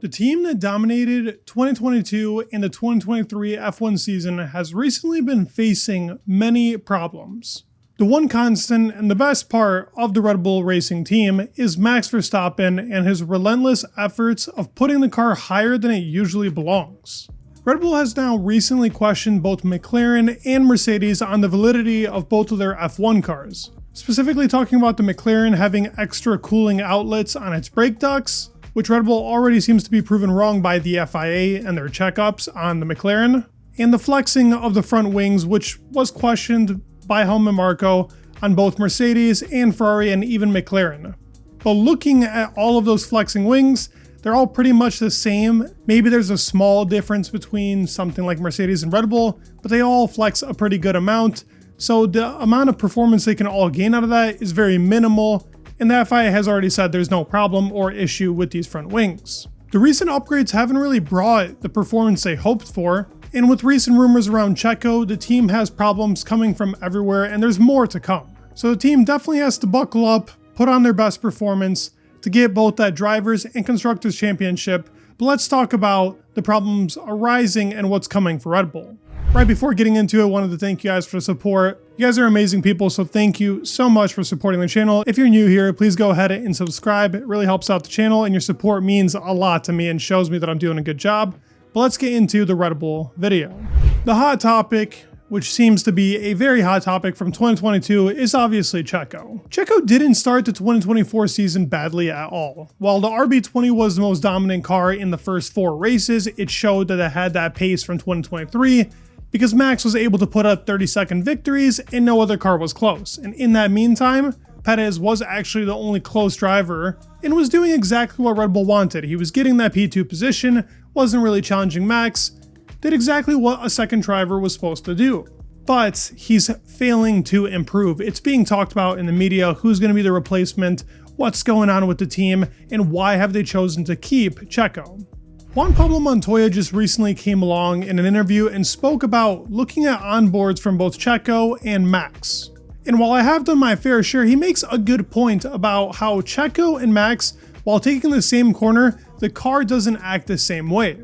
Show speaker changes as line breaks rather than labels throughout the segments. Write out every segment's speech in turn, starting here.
The team that dominated 2022 and the 2023 F1 season has recently been facing many problems. The one constant and the best part of the Red Bull racing team is Max Verstappen and his relentless efforts of putting the car higher than it usually belongs. Red Bull has now recently questioned both McLaren and Mercedes on the validity of both of their F1 cars, specifically talking about the McLaren having extra cooling outlets on its brake ducts, which Red Bull already seems to be proven wrong by the FIA and their checkups on the McLaren, and the flexing of the front wings, which was questioned by Helmut Marko on both Mercedes and Ferrari and even McLaren. But looking at all of those flexing wings, they're all pretty much the same. Maybe there's a small difference between something like Mercedes and Red Bull, but they all flex a pretty good amount. So the amount of performance they can all gain out of that is very minimal, and the FIA has already said there's no problem or issue with these front wings. The recent upgrades haven't really brought the performance they hoped for, and with recent rumors around Checo, the team has problems coming from everywhere and there's more to come. So the team definitely has to buckle up, put on their best performance to get both that Drivers' and Constructors' Championship. But let's talk about the problems arising and what's coming for Red Bull. Right before getting into it, I wanted to thank you guys for the support. You guys are amazing people, so thank you so much for supporting the channel. If you're new here, please go ahead and subscribe. It really helps out the channel, and your support means a lot to me and shows me that I'm doing a good job. But let's get into the Red Bull video. The hot topic, which seems to be a very hot topic from 2022, is obviously Checo. Checo didn't start the 2024 season badly at all. While the RB20 was the most dominant car in the first 4 races, it showed that it had that pace from 2023, because Max was able to put up 30-second victories and no other car was close. And in that meantime, Perez was actually the only close driver and was doing exactly what Red Bull wanted. He was getting that P2 position, wasn't really challenging Max, did exactly what a second driver was supposed to do. But he's failing to improve. It's being talked about in the media, who's going to be the replacement, what's going on with the team, and why have they chosen to keep Checo. Juan Pablo Montoya just recently came along in an interview and spoke about looking at onboards from both Checo and Max. And while I have done my fair share, he makes a good point about how Checo and Max, while taking the same corner, the car doesn't act the same way.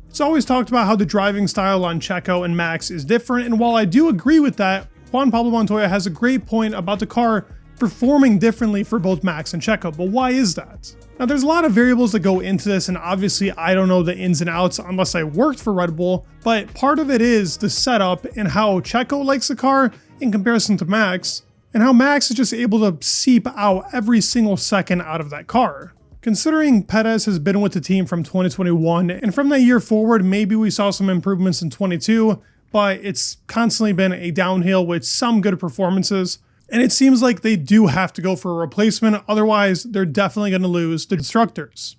It's always talked about how the driving style on Checo and Max is different, and while I do agree with that, Juan Pablo Montoya has a great point about the car performing differently for both Max and Checo. But why is that? Now, there's a lot of variables that go into this, and obviously I don't know the ins and outs unless I worked for Red Bull, but part of it is the setup and how Checo likes the car in comparison to Max, and how Max is just able to seep out every single second out of that car. Considering Perez has been with the team from 2021, and from that year forward, maybe we saw some improvements in 22, but it's constantly been a downhill with some good performances. And it seems like they do have to go for a replacement, otherwise they're definitely going to lose the constructors.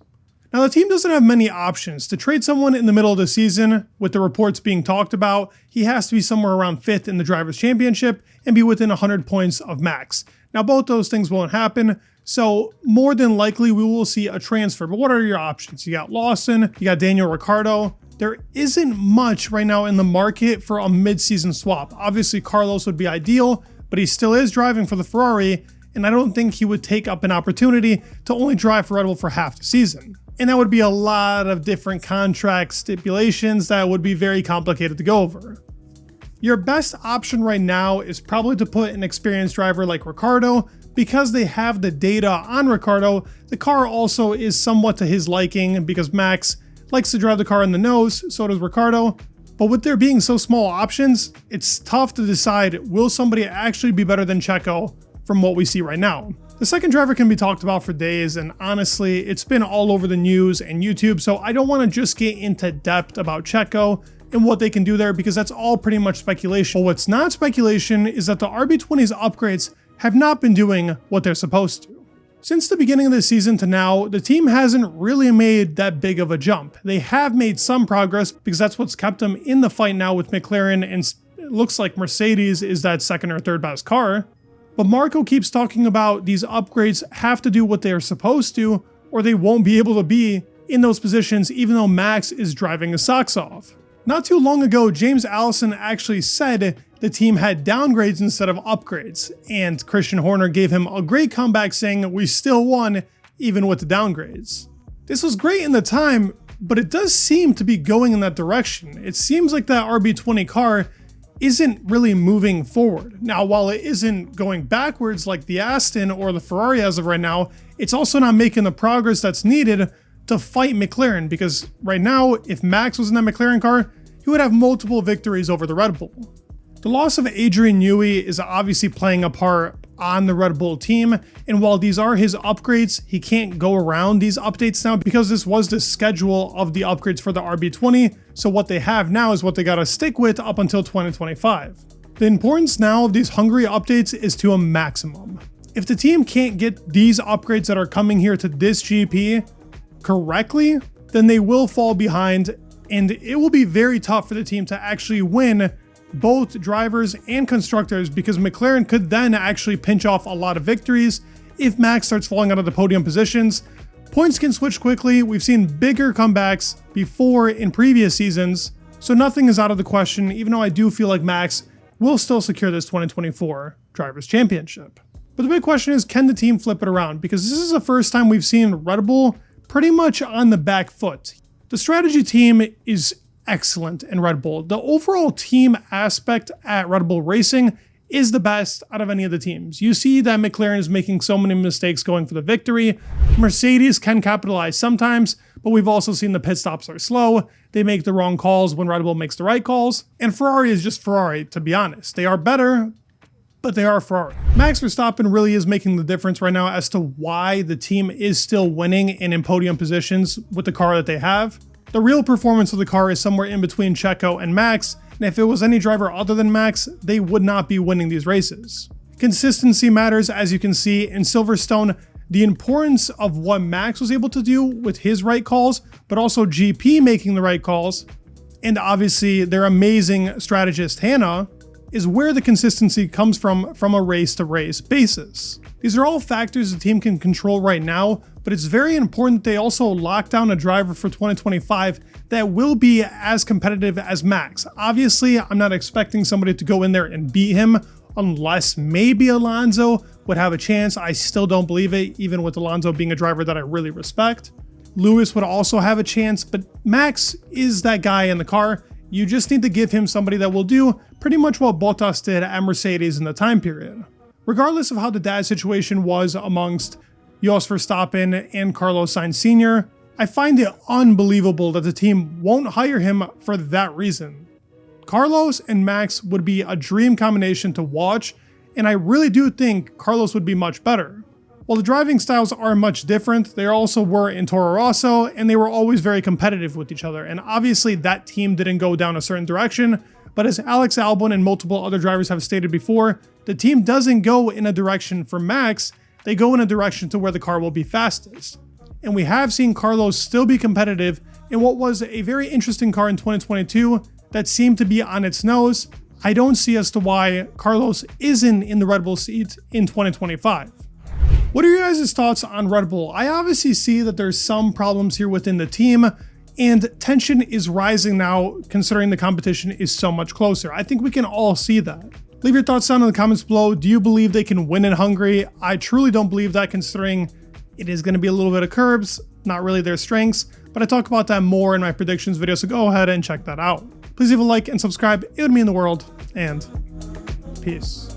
Now, the team doesn't have many options. To trade someone in the middle of the season, with the reports being talked about, he has to be somewhere around 5th in the Drivers' Championship and be within 100 points of Max. Now, both those things won't happen, so more than likely we will see a transfer. But what are your options? You got Lawson, you got Daniel Ricciardo. There isn't much right now in the market for a mid-season swap. Obviously, Carlos would be ideal, but he still is driving for the Ferrari, and I don't think he would take up an opportunity to only drive for Red Bull for half the season. And that would be a lot of different contract stipulations that would be very complicated to go over. Your best option right now is probably to put an experienced driver like Ricciardo, because they have the data on Ricciardo. The car also is somewhat to his liking because Max likes to drive the car in the nose, so does Ricciardo. But with there being so small options, it's tough to decide, will somebody actually be better than Checo from what we see right now? The second driver can be talked about for days, and honestly, it's been all over the news and YouTube, so I don't want to just get into depth about Checo and what they can do there, because that's all pretty much speculation. But what's not speculation is that the RB20's upgrades have not been doing what they're supposed to. Since the beginning of the season to now, the team hasn't really made that big of a jump. They have made some progress because that's what's kept them in the fight now with McLaren, and it looks like Mercedes is that second or third best car. But Marko keeps talking about these upgrades have to do what they're supposed to, or they won't be able to be in those positions even though Max is driving his socks off. Not too long ago, James Allison actually said the team had downgrades instead of upgrades, and Christian Horner gave him a great comeback saying we still won even with the downgrades. This was great in the time, but it does seem to be going in that direction. It seems like that RB20 car isn't really moving forward. Now, while it isn't going backwards like the Aston or the Ferrari as of right now, it's also not making the progress that's needed to fight McLaren, because right now, if Max was in that McLaren car, he would have multiple victories over the Red Bull. The loss of Adrian Newey is obviously playing a part on the Red Bull team, and while these are his upgrades, he can't go around these updates now because this was the schedule of the upgrades for the RB20, so what they have now is what they gotta stick with up until 2025. The importance now of these Hungary updates is to a maximum. If the team can't get these upgrades that are coming here to this GP correctly, then they will fall behind, and it will be very tough for the team to actually win both drivers and constructors, because McLaren could then actually pinch off a lot of victories if Max starts falling out of the podium positions. Points can switch quickly. We've seen bigger comebacks before in previous seasons, so nothing is out of the question, even though I do feel like Max will still secure this 2024 Drivers' Championship. But the big question is, can the team flip it around? Because this is the first time we've seen Red Bull pretty much on the back foot. The strategy team is excellent in Red Bull. The overall team aspect at Red Bull Racing is the best out of any of the teams. You see that McLaren is making so many mistakes going for the victory. Mercedes can capitalize sometimes, but we've also seen the pit stops are slow. They make the wrong calls when Red Bull makes the right calls. And Ferrari is just Ferrari, to be honest. They are better, but they are Ferrari. Max Verstappen really is making the difference right now as to why the team is still winning and in podium positions with the car that they have. The real performance of the car is somewhere in between Checo and Max, and if it was any driver other than Max, they would not be winning these races. Consistency matters, as you can see in Silverstone. The importance of what Max was able to do with his right calls, but also GP making the right calls, and obviously their amazing strategist Hannah, is where the consistency comes from a race-to-race basis. These are all factors the team can control right now, but it's very important they also lock down a driver for 2025 that will be as competitive as Max. Obviously, I'm not expecting somebody to go in there and beat him, unless maybe Alonso would have a chance. I still don't believe it, even with Alonso being a driver that I really respect. Lewis would also have a chance, but Max is that guy in the car. You just need to give him somebody that will do pretty much what Bottas did at Mercedes in the time period. Regardless of how the dad situation was amongst Jos Verstappen and Carlos Sainz Sr., I find it unbelievable that the team won't hire him for that reason. Carlos and Max would be a dream combination to watch, and I really do think Carlos would be much better. While the driving styles are much different, they also were in Toro Rosso, and they were always very competitive with each other. And obviously that team didn't go down a certain direction, but as Alex Albon and multiple other drivers have stated before, the team doesn't go in a direction for Max, they go in a direction to where the car will be fastest. And we have seen Carlos still be competitive in what was a very interesting car in 2022 that seemed to be on its nose. I don't see as to why Carlos isn't in the Red Bull seat in 2025. What are your guys' thoughts on Red Bull? I obviously see that there's some problems here within the team, and tension is rising now considering the competition is so much closer. I think we can all see that. Leave your thoughts down in the comments below. Do you believe they can win in Hungary? I truly don't believe that, considering it is going to be a little bit of curbs, not really their strengths, but I talk about that more in my predictions video, so go ahead and check that out. Please leave a like and subscribe. It would mean the world, and peace.